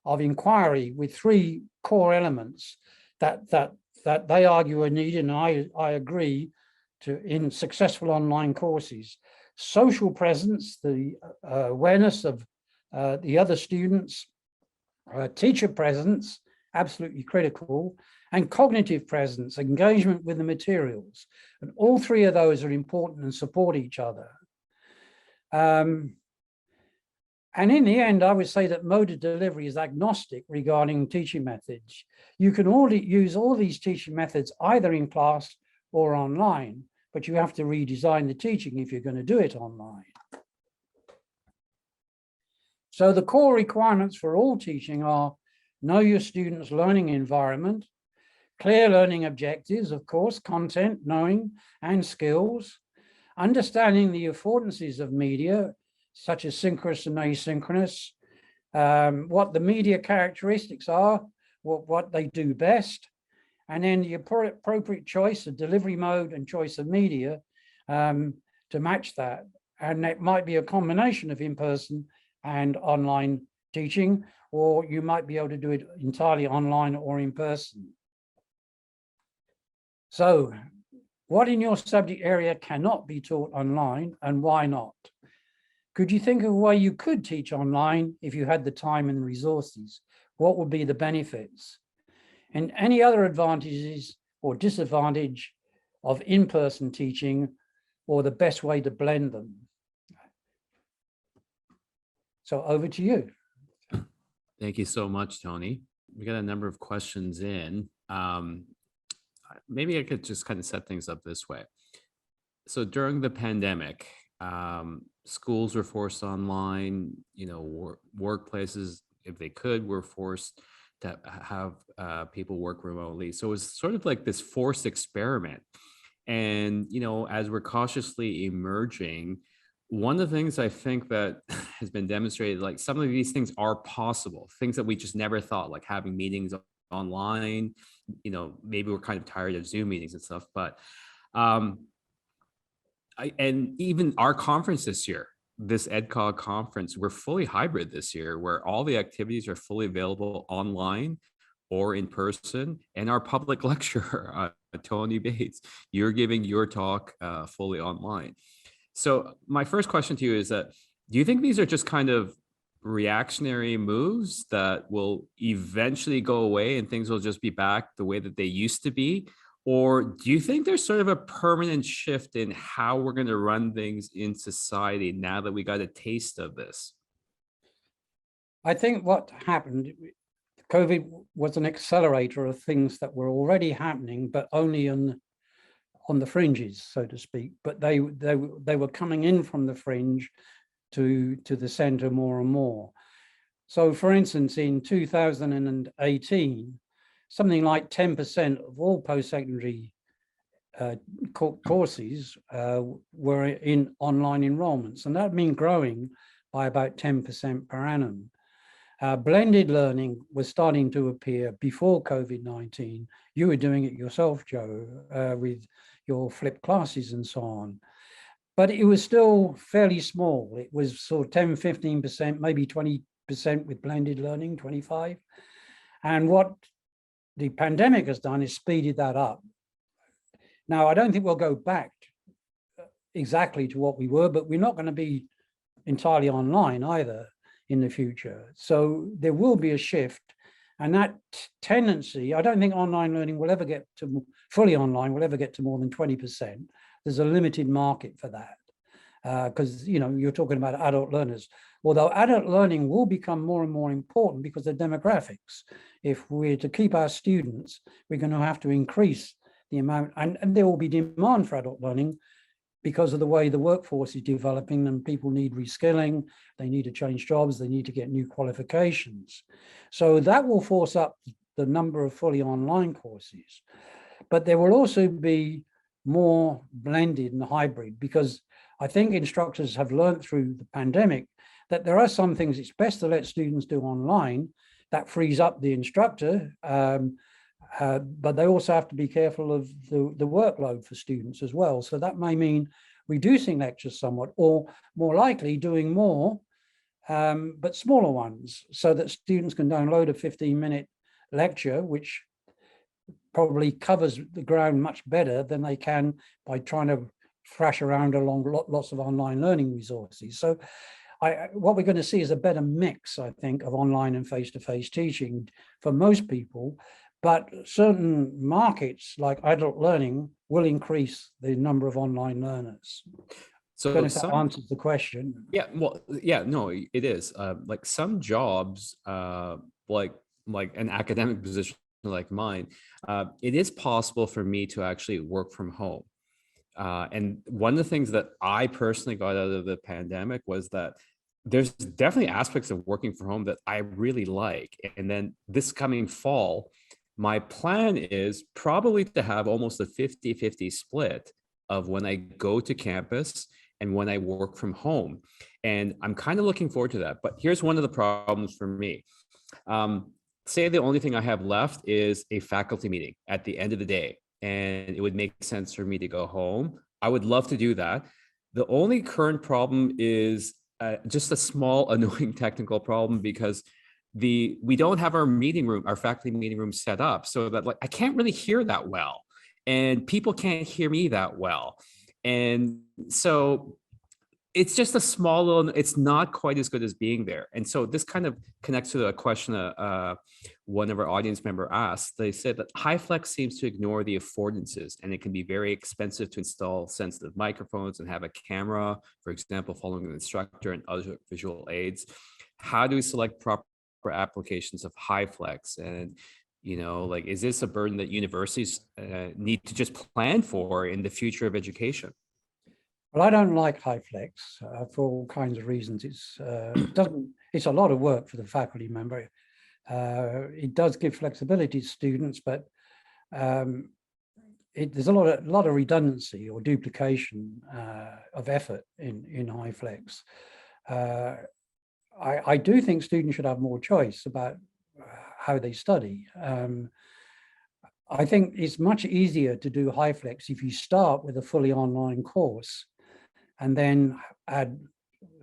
Speaker 2: of inquiry with 3 core elements that they argue are needed, and I agree to in successful online courses. Social presence, the awareness of the other students, teacher presence, absolutely critical, and cognitive presence, engagement with the materials. And all 3 of those are important and support each other. And in the end, I would say that mode of delivery is agnostic regarding teaching methods. You can use all these teaching methods either in class or online, but you have to redesign the teaching if you're going to do it online. So the core requirements for all teaching are know your students' learning environment, clear learning objectives, of course, content, knowing, and skills, understanding the affordances of media, such as synchronous and asynchronous, what the media characteristics are, what they do best, and then the appropriate choice of delivery mode and choice of media to match that. And it might be a combination of in-person and online teaching, or you might be able to do it entirely online or in person. So what in your subject area cannot be taught online, and why not? Could you think of a way you could teach online if you had the time and resources? What would be the benefits? And any other advantages or disadvantage of in-person teaching, or the best way to blend them? So over to you.
Speaker 1: Thank you so much, Tony. We got a number of questions in. Maybe I could just kind of set things up this way. So during the pandemic, schools were forced online, workplaces, if they could, were forced to have people work remotely. So it was sort of like this forced experiment. And, as we're cautiously emerging, one of the things I think that has been demonstrated, like some of these things are possible, things that we just never thought, like having meetings online, maybe we're kind of tired of Zoom meetings and stuff, but and even our conference this year, this EdCog conference, we're fully hybrid this year, where all the activities are fully available online or in person. And our public lecturer, Tony Bates, you're giving your talk fully online. So my first question to you is that, do you think these are just kind of reactionary moves that will eventually go away and things will just be back the way that they used to be? Or do you think there's sort of a permanent shift in how we're going to run things in society now that we got a taste of this?
Speaker 2: I think what happened, COVID was an accelerator of things that were already happening, but only on the fringes, so to speak. But they were coming in from the fringe to the center more and more. So for instance, in 2018, something like 10% of all post-secondary courses were in online enrollments, and that means growing by about 10% per annum. Blended learning was starting to appear before COVID-19. You were doing it yourself, Joe, with your flipped classes and so on. But it was still fairly small. It was sort of 10, 15%, maybe 20% with blended learning, 25. And what the pandemic has done is speeded that up. Now, I don't think we'll go back exactly to what we were, but we're not going to be entirely online either in the future. So there will be a shift. And that tendency, I don't think online learning will ever get to, fully online, will ever get to more than 20%. There's a limited market for that. Because, you're talking about adult learners. Although adult learning will become more and more important because of demographics. If we're to keep our students, we're going to have to increase the amount, and there will be demand for adult learning because of the way the workforce is developing, and people need reskilling, they need to change jobs, they need to get new qualifications. So that will force up the number of fully online courses. But there will also be more blended and hybrid, because I think instructors have learned through the pandemic that there are some things it's best to let students do online. That frees up the instructor, but they also have to be careful of the workload for students as well. So that may mean reducing lectures somewhat, or more likely doing more, but smaller ones, so that students can download a 15-minute lecture, which probably covers the ground much better than they can by trying to thrash around along lots of online learning resources. So what we're going to see is a better mix, I think, of online and face-to-face teaching for most people. But certain markets like adult learning will increase the number of online learners. Don't know
Speaker 1: So
Speaker 2: if that
Speaker 1: some,
Speaker 2: answers the question.
Speaker 1: yeah, well, yeah, no, it is. Like some jobs, like an academic position like mine, it is possible for me to actually work from home. And one of the things that I personally got out of the pandemic was that there's definitely aspects of working from home that I really like. And then this coming fall, my plan is probably to have almost a 50-50 split of when I go to campus and when I work from home. And I'm kind of looking forward to that. But here's one of the problems for me. Um, Say the only thing I have left is a faculty meeting at the end of the day, and it would make sense for me to go home. I would love to do that. The only current problem is just a small annoying technical problem because we don't have our meeting room, our faculty meeting room set up so that like I can't really hear that well, and people can't hear me that well, and so it's just a small little, it's not quite as good as being there. And so this kind of connects to a question one of our audience member asked. They said that HighFlex seems to ignore the affordances, and it can be very expensive to install sensitive microphones and have a camera, for example, following an instructor and other visual aids. How do we select proper applications of HighFlex? And like, is this a burden that universities need to just plan for in the future of education?
Speaker 2: Well, I don't like HighFlex for all kinds of reasons. It's a lot of work for the faculty member. It does give flexibility to students, but there's a lot of redundancy or duplication of effort in HighFlex. I do think students should have more choice about how they study. I think it's much easier to do HighFlex if you start with a fully online course and then add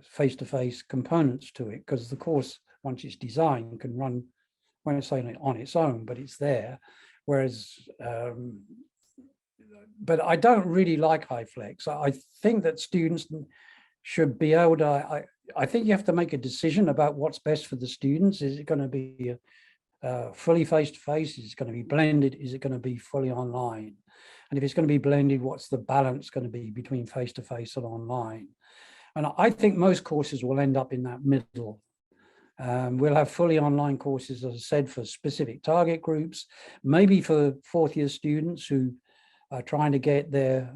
Speaker 2: face-to-face components to it, because the course, once it's designed, can run, when it's saying on its own, but it's there. Whereas, but I don't really like HighFlex. I think that students should be able to, I think you have to make a decision about what's best for the students. Is it going to be fully face-to-face? Is it going to be blended? Is it going to be fully online? And if it's going to be blended, what's the balance going to be between face-to-face and online? And I think most courses will end up in that middle. We'll have fully online courses, as I said, for specific target groups, maybe for fourth-year students who are trying to get their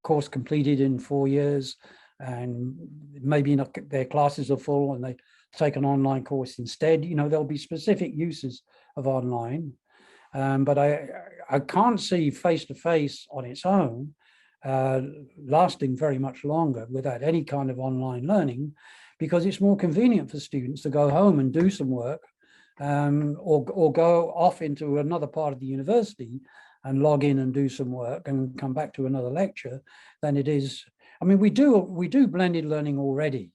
Speaker 2: course completed in 4 years, and maybe not their classes are full and they take an online course instead. There'll be specific uses of online. But I can't see face-to-face on its own lasting very much longer without any kind of online learning, because it's more convenient for students to go home and do some work or go off into another part of the university and log in and do some work and come back to another lecture than it is. I mean, we do blended learning already.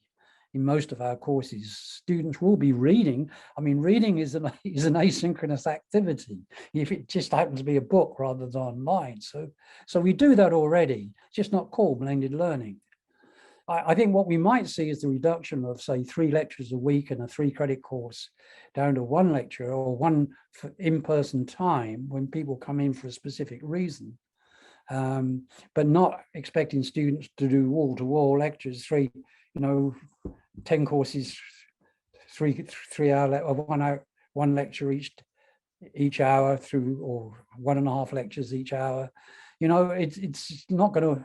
Speaker 2: In most of our courses, students will be reading. I mean, reading is an asynchronous activity if it just happens to be a book rather than online. So we do that already, just not called blended learning. I think what we might see is the reduction of, say, 3 lectures a week in a 3-credit course down to 1 lecture or 1 in-person time when people come in for a specific reason. But not expecting students to do wall-to-wall lectures, 10 courses, 3 hour or 1 lecture each hour through, or 1.5 lectures each hour. It's not going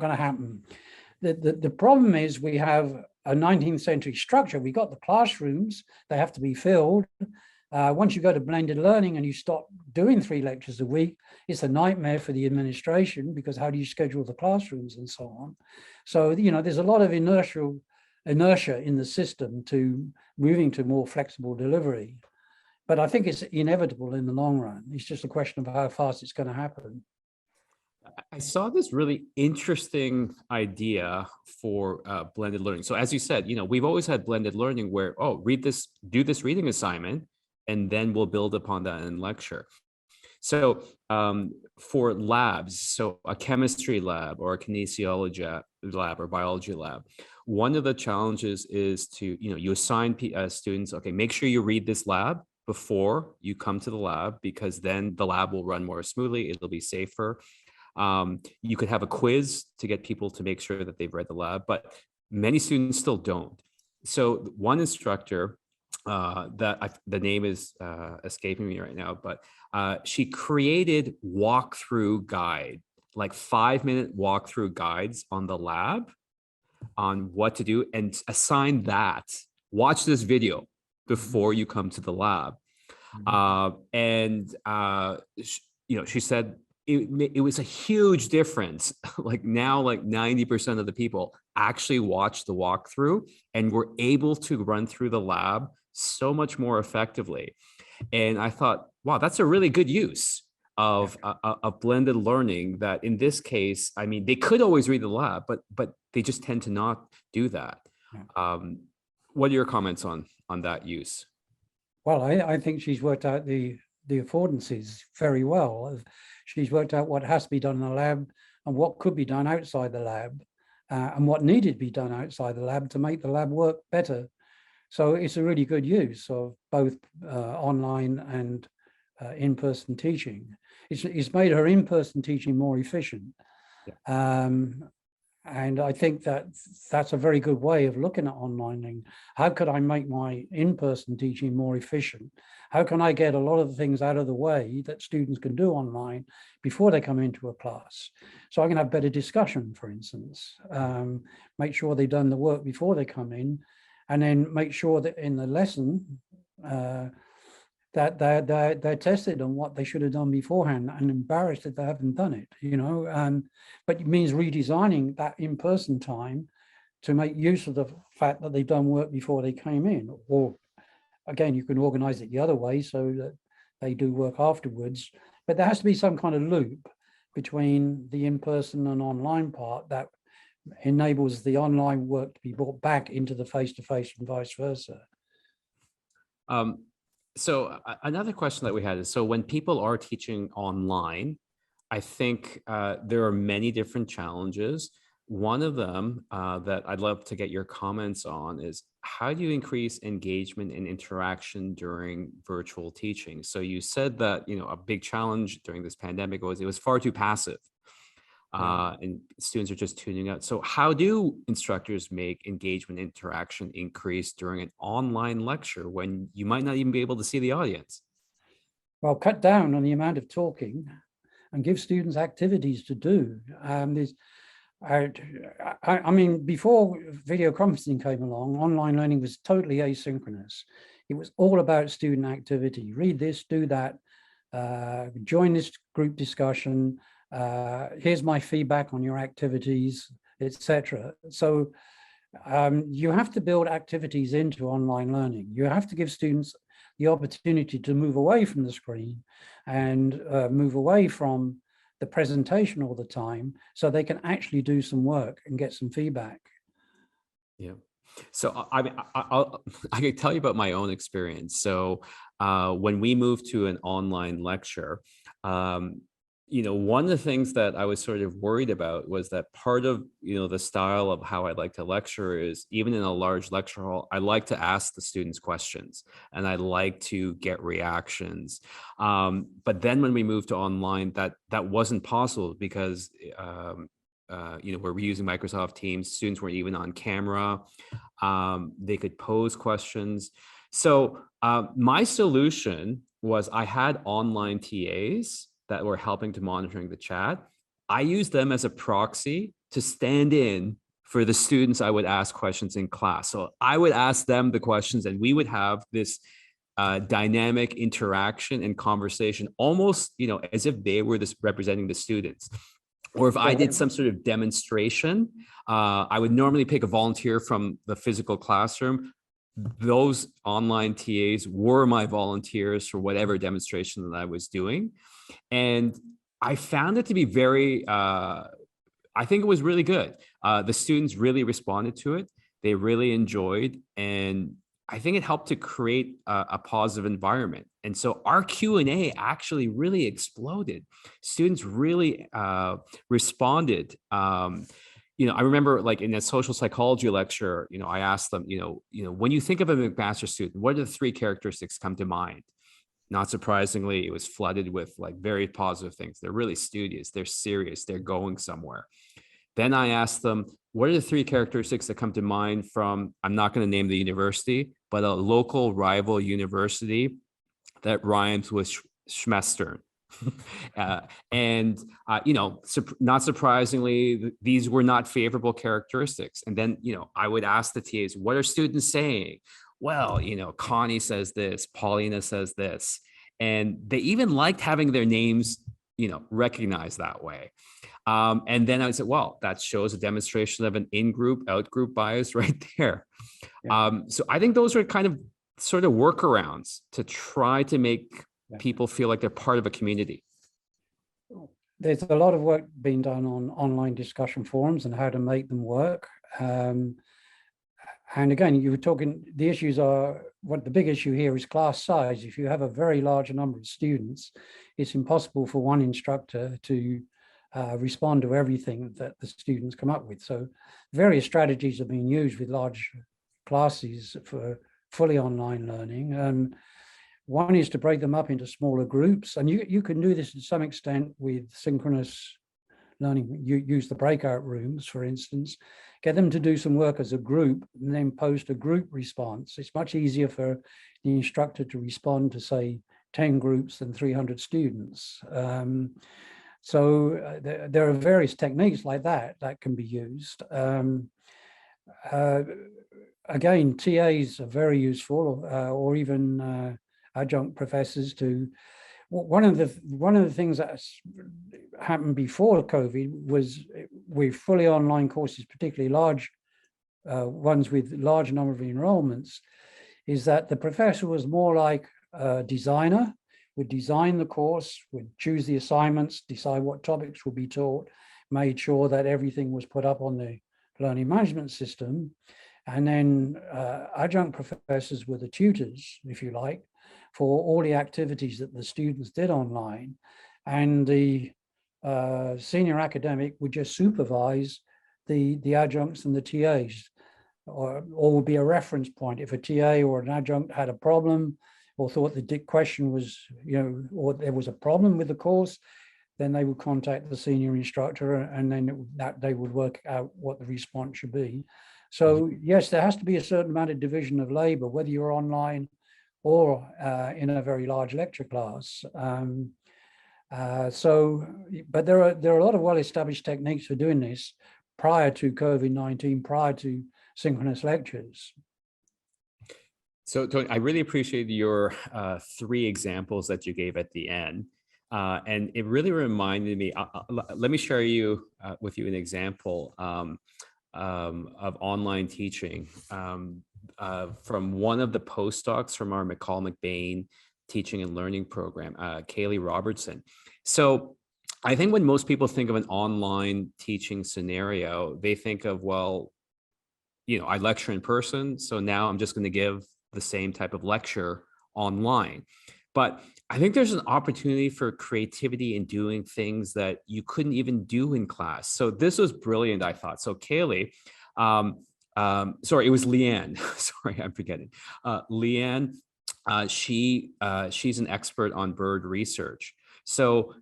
Speaker 2: to happen. The problem is we have a 19th century structure. We got the classrooms, they have to be filled. Once you go to blended learning and you stop doing 3 lectures a week, it's a nightmare for the administration, because how do you schedule the classrooms and so on? So, there's a lot of inertia in the system to moving to more flexible delivery. But I think it's inevitable in the long run. It's just a question of how fast it's going to happen.
Speaker 1: I saw this really interesting idea for blended learning. So as you said, we've always had blended learning where, do this reading assignment, and then we'll build upon that in lecture. So for labs, so a chemistry lab or a kinesiology lab or biology lab, one of the challenges is to, you assign students, okay, make sure you read this lab before you come to the lab, because then the lab will run more smoothly, it'll be safer. You could have a quiz to get people to make sure that they've read the lab, but many students still don't. So one instructor, the name is escaping me right now, but she created walkthrough guide, like 5-minute walkthrough guides on the lab on what to do, and assign that. Watch this video before you come to the lab. She said it was a huge difference. Like now, like 90% of the people actually watch the walkthrough and were able to run through the lab so much more effectively. And I thought, wow, that's a really good use of blended learning. That in this case, I mean, they could always read the lab, but they just tend to not do that. What are your comments on that use?
Speaker 2: Well, I think she's worked out the affordances very well. She's worked out what has to be done in the lab and what could be done outside the lab, and what needed to be done outside the lab to make the lab work better. So it's a really good use of both online and in-person teaching. It's made her in-person teaching more efficient. Yeah. And I think that's a very good way of looking at online learning. How could I make my in-person teaching more efficient? How can I get a lot of the things out of the way that students can do online before they come into a class? So I can have better discussion, for instance, make sure they've done the work before they come in, and then make sure that in the lesson that they're tested on what they should have done beforehand, and embarrassed that they haven't done it, but it means redesigning that in-person time to make use of the fact that they've done work before they came in. Or again, you can organize it the other way so that they do work afterwards, but there has to be some kind of loop between the in-person and online part that enables the online work to be brought back into the face-to-face and vice versa.
Speaker 1: So another question that we had is, so when people are teaching online, I think there are many different challenges. One of them that I'd love to get your comments on is, how do you increase engagement and interaction during virtual teaching? So you said that, a big challenge during this pandemic was it was far too passive. And students are just tuning out. So how do instructors make engagement interaction increase during an online lecture when you might not even be able to see the audience?
Speaker 2: Well, cut down on the amount of talking and give students activities to do. I mean, before video conferencing came along, online learning was totally asynchronous. It was all about student activity. Read this, do that, join this group discussion, here's my feedback on your activities, etc. So you have to build activities into online learning. You have to give students the opportunity to move away from the screen and move away from the presentation all the time, so they can actually do some work and get some feedback.
Speaker 1: Yeah. So I can tell you about my own experience. So when we moved to an online lecture, one of the things that I was sort of worried about was that part of, the style of how I like to lecture is, even in a large lecture hall, I like to ask the students questions and I like to get reactions. But then when we moved to online, that wasn't possible because, we're using Microsoft Teams. Students weren't even on camera. They could pose questions. So my solution was, I had online TAs that were helping to monitoring the chat. I used them as a proxy to stand in for the students I would ask questions in class. So I would ask them the questions and we would have this dynamic interaction and conversation, almost, as if they were representing the students. Or if I did some sort of demonstration, I would normally pick a volunteer from the physical classroom. Those online TAs were my volunteers for whatever demonstration that I was doing. And I found it to be I think it was really good. The students really responded to it. They really enjoyed, and I think it helped to create a positive environment. And so our Q&A actually really exploded. Students really responded. I remember, like, in a social psychology lecture, I asked them, when you think of a McMaster student, what are the 3 characteristics come to mind? Not surprisingly, it was flooded with like very positive things. They're really studious, they're serious, they're going somewhere. Then I asked them, what are the three characteristics that come to mind from, I'm not going to name the university, but a local rival university that rhymes with Schmestern. uh, and, not surprisingly, these were not favorable characteristics. And then, I would ask the TAs, what are students saying? Well, Connie says this, Paulina says this. And they even liked having their names, recognized that way. And then I said, well, that shows a demonstration of an in-group, out-group bias right there.
Speaker 2: Yeah.
Speaker 1: So I think those are kind of sort of workarounds to try to make people feel like they're part of a community.
Speaker 2: There's a lot of work being done on online discussion forums and how to make them work. And again, you were talking, the issues are, what the big issue here is class size. If you have a very large number of students, it's impossible for one instructor to respond to everything that the students come up with. So various strategies are being used with large classes for fully online learning. One is to break them up into smaller groups. And you can do this to some extent with synchronous learning. You use the breakout rooms, for instance, get them to do some work as a group and then post a group response. It's much easier for the instructor to respond to, say, 10 groups than 300 students. So there are various techniques like that that can be used. Again, TAs are very useful, or even adjunct professors to. One of the things that's happened before COVID was with fully online courses, particularly large ones with large number of enrollments, is that the professor was more like a designer, would design the course, would choose the assignments, decide what topics would be taught, made sure that everything was put up on the learning management system. And then adjunct professors were the tutors, if you like, for all the activities that the students did online. And the senior academic would just supervise the adjuncts and the TAs, or would be a reference point. If a TA or an adjunct had a problem or thought the question was, or there was a problem with the course, then they would contact the senior instructor, and then they would work out what the response should be. So yes, there has to be a certain amount of division of labor, whether you're online or in a very large lecture class. But there are a lot of well-established techniques for doing this prior to COVID-19, prior to synchronous lectures.
Speaker 1: So, Tony, I really appreciate your three examples that you gave at the end. And it really reminded me, let me share with you an example of online teaching from one of the postdocs from our McCall-McBain teaching and learning program, Kaylee Robertson. So I think when most people think of an online teaching scenario, they think of, well, I lecture in person, so now I'm just going to give the same type of lecture online. But I think there's an opportunity for creativity in doing things that you couldn't even do in class. So this was brilliant, I thought. So Kaylee, sorry, it was Leanne. Sorry, I'm forgetting. Leanne, she's an expert on bird research. So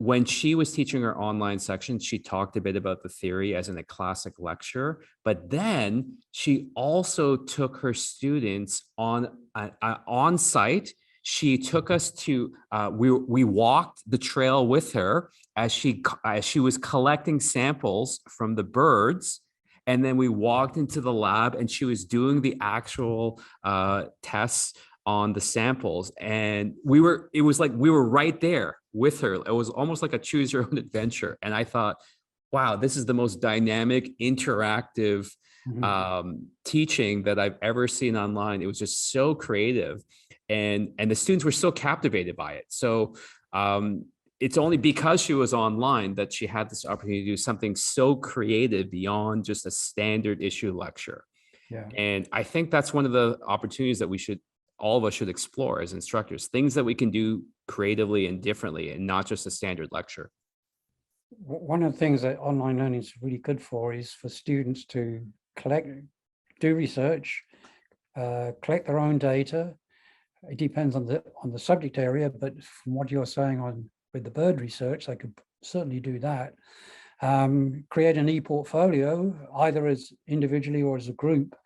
Speaker 1: when she was teaching her online section, she talked a bit about the theory as in a classic lecture, but then she also took her students on site. She took us to, we walked the trail with her as she was collecting samples from the birds. And then we walked into the lab and she was doing the actual tests on the samples. And it was like we were right there with her. It was almost like a choose your own adventure. And I thought, wow, this is the most dynamic, interactive teaching that I've ever seen online. It was just so creative. And the students were so captivated by it. So it's only because she was online that she had this opportunity to do something so creative beyond just a standard issue lecture.
Speaker 2: Yeah.
Speaker 1: And I think that's one of the opportunities that all of us should explore as instructors, things that we can do creatively and differently and not just a standard lecture.
Speaker 2: One of the things that online learning is really good for is for students to do research, collect their own data, it depends on the subject area, but from what you're saying on with the bird research, they could certainly do that. Create an e-portfolio, either as individually or as a group,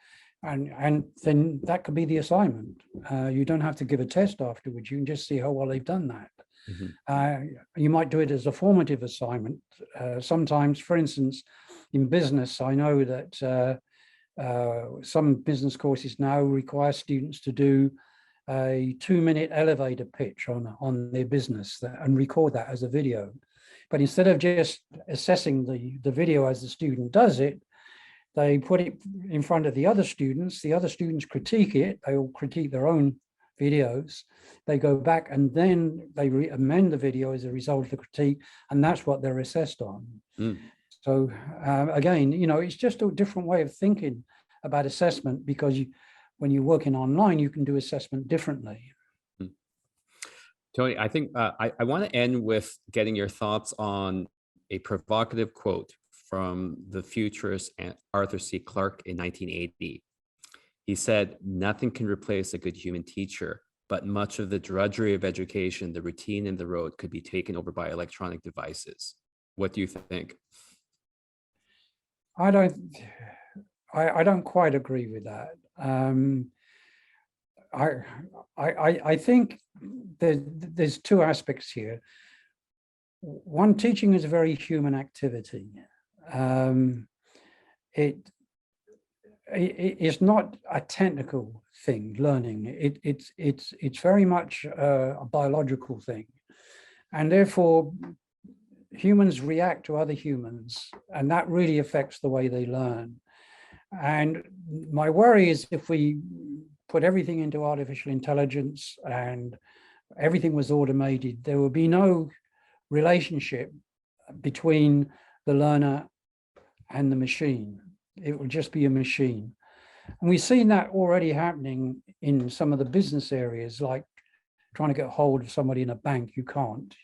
Speaker 2: and then that could be the assignment. You don't have to give a test afterwards. You can just see how well they've done that. You might do it as a formative assignment. Sometimes, for instance, in business, I know that some business courses now require students to do a 2-minute elevator pitch on their business and record that as a video. But instead of just assessing the video as the student does it, they put it in front of the other students critique it, they all critique their own videos, they go back and then they amend the video as a result of the critique, and that's what they're assessed on. So again, it's just a different way of thinking about assessment, because when you're working online, you can do assessment differently.
Speaker 1: Tony, I think I want to end with getting your thoughts on a provocative quote from the futurist Arthur C. Clarke in 1980. He said, "Nothing can replace a good human teacher, but much of the drudgery of education, the routine and the road could be taken over by electronic devices." What do you think?
Speaker 2: I don't quite agree with that. I think there's two aspects here. One, teaching is a very human activity. It's not a technical thing, learning. It's very much a biological thing, and therefore humans react to other humans, and that really affects the way they learn. And my worry is if we put everything into artificial intelligence and everything was automated, there would be no relationship between the learner and the machine. It will just be a machine. And we've seen that already happening in some of the business areas, like trying to get hold of somebody in a bank, you can't.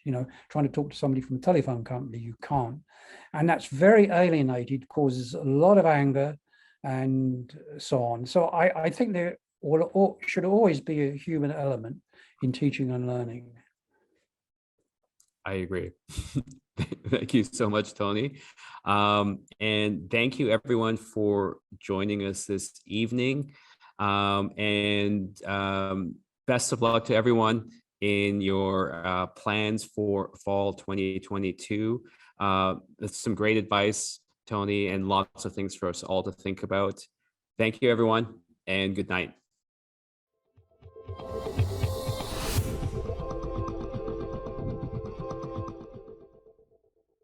Speaker 2: Trying to talk to somebody from a telephone company, you can't. And that's very alienated, causes a lot of anger and so on. So I think there should always be a human element in teaching and learning.
Speaker 1: I agree. Thank you so much, Tony. And thank you everyone for joining us this evening. Best of luck to everyone in your plans for fall 2022. That's some great advice, Tony, and lots of things for us all to think about. Thank you, everyone, and good night.